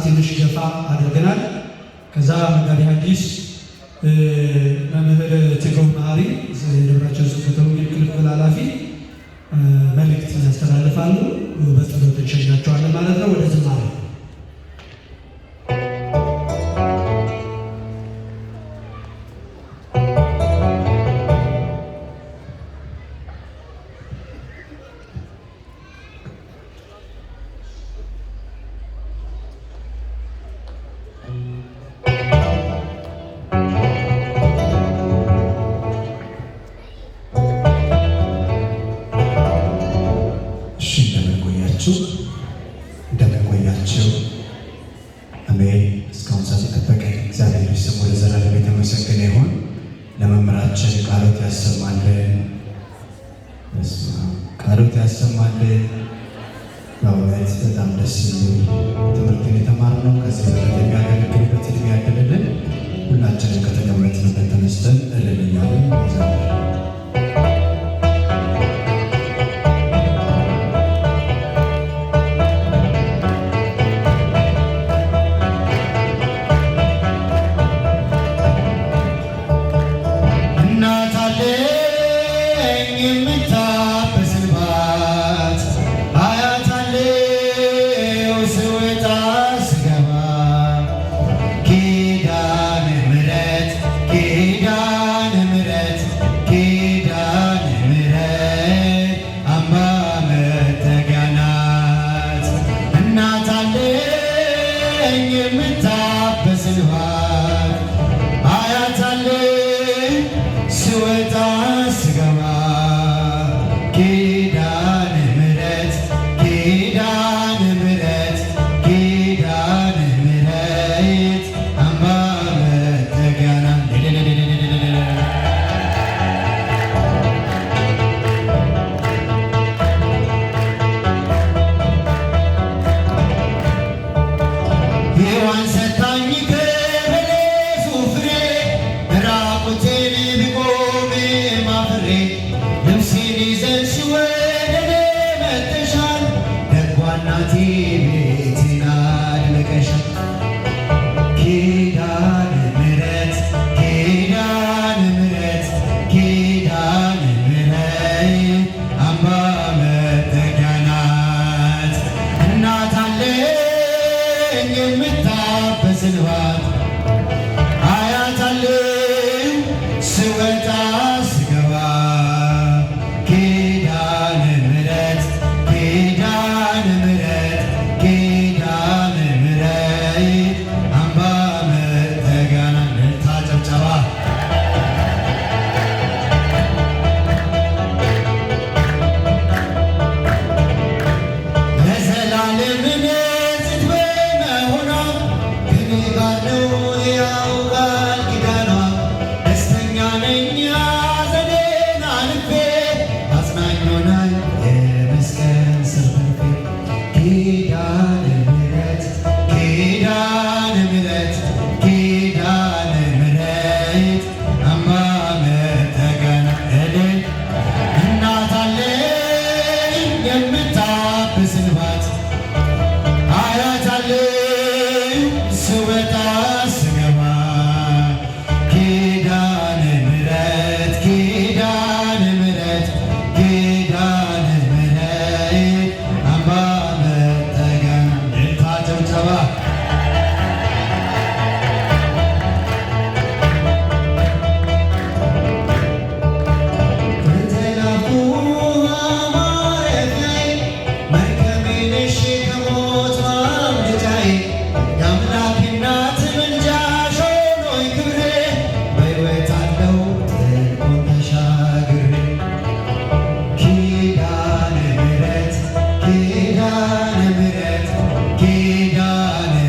ትንሽ ገፋ አድርገናል። ከዛ መጋቢ ሐዲስ መምህር ትግው መሀሪ የደብራችን ስብከተ ወንጌል ክፍል ኃላፊ መልእክት ያስተላልፋሉ። በጸሎት እንሸኛቸዋለን ማለት ነው። ወደ ዝማሬ እንደምንቆያቸው አሜን። እስካሁን ሰዓት የጠበቀን እግዚአብሔር ስሙ ለዘላለም የተመሰገነ ይሁን። ለመምህራችን ቃሎት ያሰማልን፣ ቃሎት ያሰማልን። በእውነት በጣም ደስ የሚል ትምህርትን የተማርነው ከዚህ በላይ የሚያገለግልበት እድሜ ያድልልን። ሁላችንም ከተቀመጥንበት ተነስተን እልል እያልን ኪዳነ ምሕረት ኪዳነ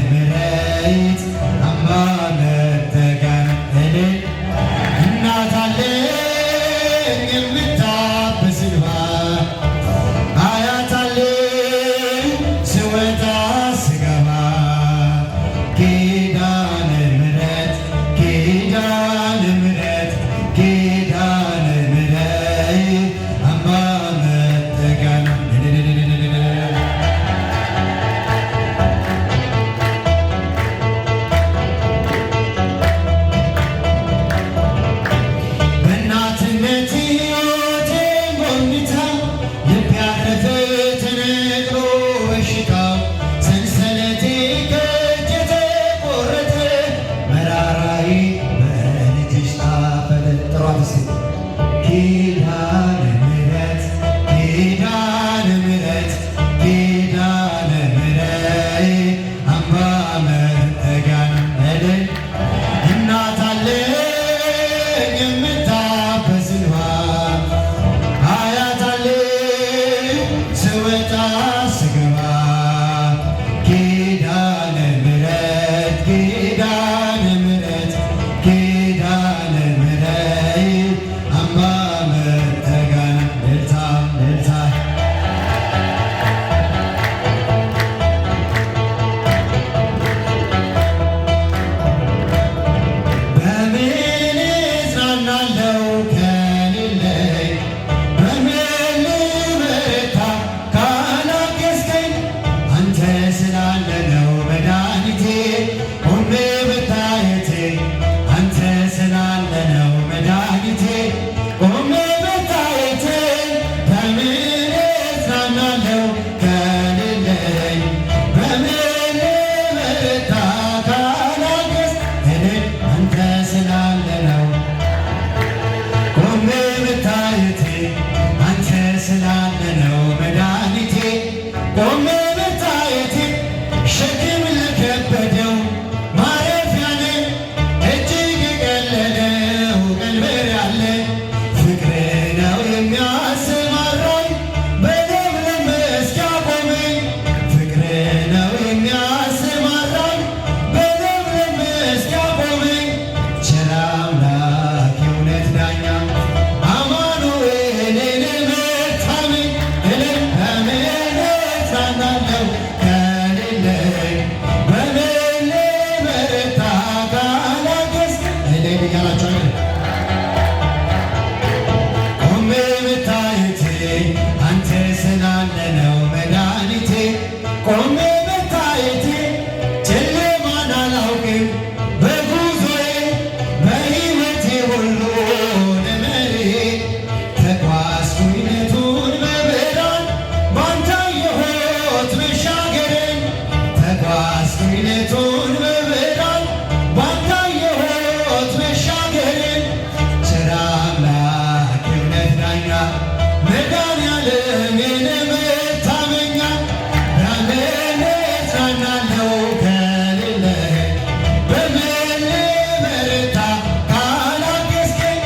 በሽታው ሰንሰለቴ ከእጄ ተቆረጠ መራራዬ በልጅሽ ታፈለ። ጥሯት እስኪ ኪዳነ ምሕረት ኪዳነ ምሕረት ኪዳነ ምሕረት አምባ መጠጊያ ነህ እናት አለኝ የምታብስ እንባ አያት አለኝ ስወጣ ስገባ ኪዳነ ምሕረት ኪዳነ ምሕረት ኪዳነ ምሕረት አምባ መጠጊያ እልልታ እልልታ በምን እጽናናለሁ ከሌለኝ በምን ልበረታ ካላገዝከኝ አንተ ስላለ ነው መድኃኒቴ ቆሜ መታየቴ አንተ ስላለ ነው መድኃኒቴ ቆሜ መታየቴ በምን እጽናናለሁ ከሌለኝ በምን ልበረታ ካላገዝከኝ አንተ ስላለ ነው ቆሜ መታየቴ አንተ ስላለ ነው መድኃኒቴ ቆሜ መታየቴ ሸክም ለከበደው ማረፊያ ነህ እጅግ የቀለለው ቀንበር ያለ ፍቅር ነው የሚያሰማራኝ በለምለም መስክ ያቆመኝ ፍቅር ነው የሚያሰማራኝ በለምለም መስክ ያቆመኝ ቸር አምላክ የእውነት ዳኛ አማኑኤል እኔን መታመኝ በምን እጽናናለሁ ከሌለኝ በምን ልበረታ ካላገዝከኝ እያላችሁ አይደል ቆሜ መታየቴ አንተ ስላለ ነው መድኃኒቴ ቆሜ መታየቴ ጨለማን አላውቅም በጉዞዬ በሕይወቴ ሁሉ ለመሪ ተጓዝኩኝ ሌቱን በብርሃን ባንተ አየሁት መሻገሬን ተጓዝኩኝ ሌቱን በብርሃን ባንተ አየሁት መሻገሬን ቸር አምላክ የእውነት ዳኛ መድኃኒዓለም የኔ መታመኛ በምን እጽናናለሁ ከሌለኝ በምን ልበረታ ካላገዝከኝ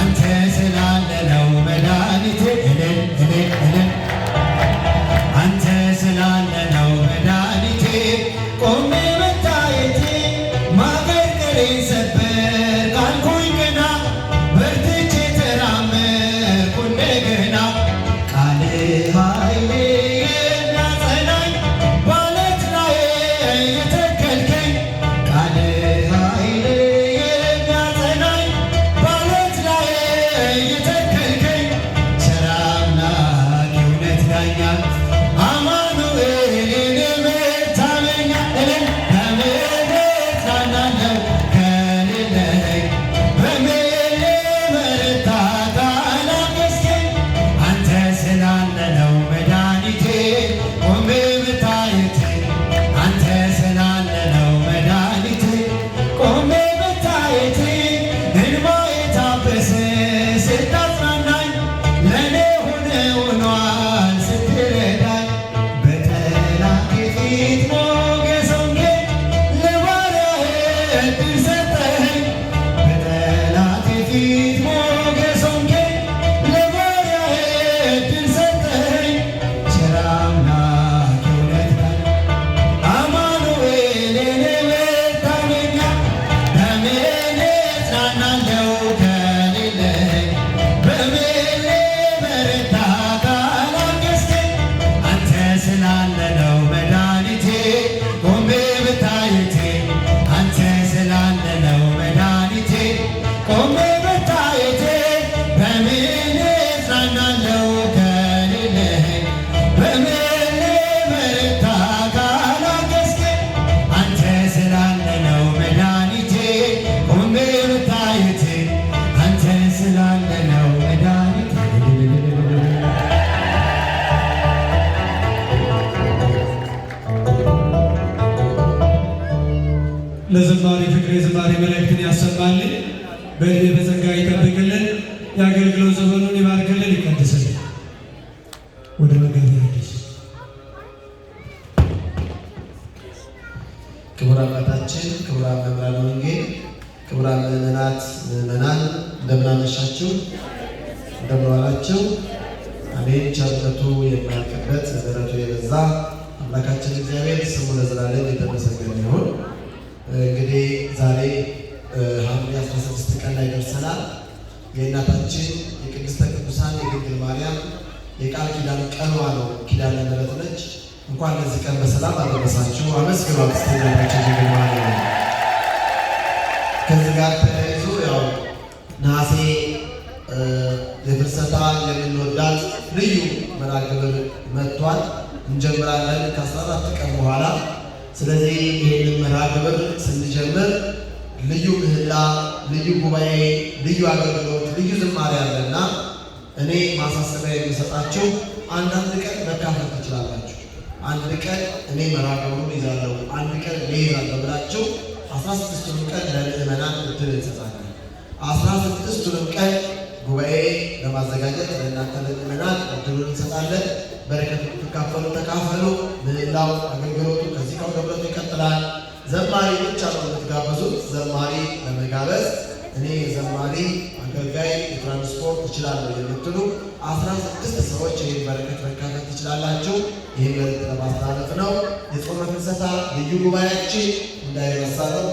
አንተ ስላለ ነው መድኃኒቴ አንተ ስላለ ነው መድኃኒቴ ቆሜ መታየቴ ማቀርቀሬን ሰበር ቃልኩኝ ገና በርትቼ ተራመድኩ እንደገና ቃልህ ኃይሌ የሚያጸናኝ በዓለት ላይ የተከልከኝ ቃልህ ኃይሌ የሚያጸናኝ በዓለት ላይ የተከልከኝ ቸር አምላክ የእውነት ዳኛ አማኑኤል የኔ መታመኛ በምን እጽናናለሁ ከሌለኝ በምን ልበረታ ካላገዝከኝ አንተ ስላለ ነው መድኃኒቴ ቆሜ መታየቴ አንተ ስላለ ነው መድኃኒቴ ቆሜ መታየቴ እንባዬ ታበሰ ስታጽናናኝ ለእኔ ሆኗል ስትረዳኝ በጠላቴ ፊት ሞገስ ሆንከኝ ለባሪያህ ዕድል ሰጠኸኝ በጠላቴ ፊት ሞገስ ሆንከኝ ለባሪያህ ዕድል ሰጠኸኝ ቸር አምላክ የእውነት ዳኛ አማኑኤል የኔ መታመኛ በምን እጽናናለሁ ከሌለኝ በምን ልበረታ ካላገዝከኝ አንተ ስላለ ነው መድኃኒቴ ለዝማሬ ፍቅር የዝማሬ መላእክትን ያሰማልን፣ በዕድሜ በጸጋ ይጠብቅልን፣ የአገልግሎት ዘመኑን ይባርክልን፣ ይቀድስልን። ወደ መጋቢ አዲስ ክቡር አባታችን፣ ክቡራን መምህራነ ወንጌል፣ ክቡራን ምዕመናት፣ ምዕመናን እንደምን አመሻችሁ፣ እንደምን ዋላችሁ። አሜን። ቸርነቱ የማያልቅበት ምሕረቱ የበዛ አምላካችን እግዚአብሔር ስሙ ለዘላለም የተመሰገነ ይሁን። እንግዲህ ዛሬ ሐምሌ 16 ቀን ላይ ደርሰናል። የእናታችን የቅድስተ ቅዱሳን የድንግል ማርያም የቃል ኪዳን ቀኗ ነው። ኪዳነ ምሕረት ነች። እንኳን ለዚህ ቀን በሰላም አደረሳችሁ። አመስግኑ አክስቴናችን ድንግል ማርያም። ከዚህ ጋር ተያይዞ ያው ነሐሴ የፍልሰታ የምንወዳት ልዩ መርሐ ግብር መጥቷል። እንጀምራለን ከ14 ቀን በኋላ። ስለዚህ ይህንን መርሐ ግብር ስንጀምር ልዩ ምህላ፣ ልዩ ጉባኤ፣ ልዩ አገልግሎት፣ ልዩ ዝማሬ አለና እኔ ማሳሰቢያ የሚሰጣችሁ አንዳንድ ቀን መካፈል ትችላላችሁ። አንድ ቀን እኔ መርሐ ግብሩን ይዛለሁ፣ አንድ ቀን እኔ ይዛለሁ ብላችሁ 16ቱን ቀን ለምዕመናን እድል እንሰጣለን። 16ቱንም ቀን ጉባኤ ለማዘጋጀት ለእናንተ ለምዕመናን እድሉን እንሰጣለን። በረከት ትካፈሉ፣ ተካፈሉ። ምህላው አገልግሎቱ ከዚህ ከአውደ ምሕረቱ ይቀጥላል። ዘማሪ ብቻ ነው የምትጋበዙት። ዘማሪ ለመጋበዝ እኔ ዘማሪ አገልጋይ የትራንስፖርት እችላለሁ የምትሉ 16 ሰዎች ይህን በረከት መካፈል ትችላላችሁ። ይህን መልዕክት ለማስተላለፍ ነው። የጾመ ፍልሰታ ልዩ ጉባኤያችን እንዳይረሳ ነው።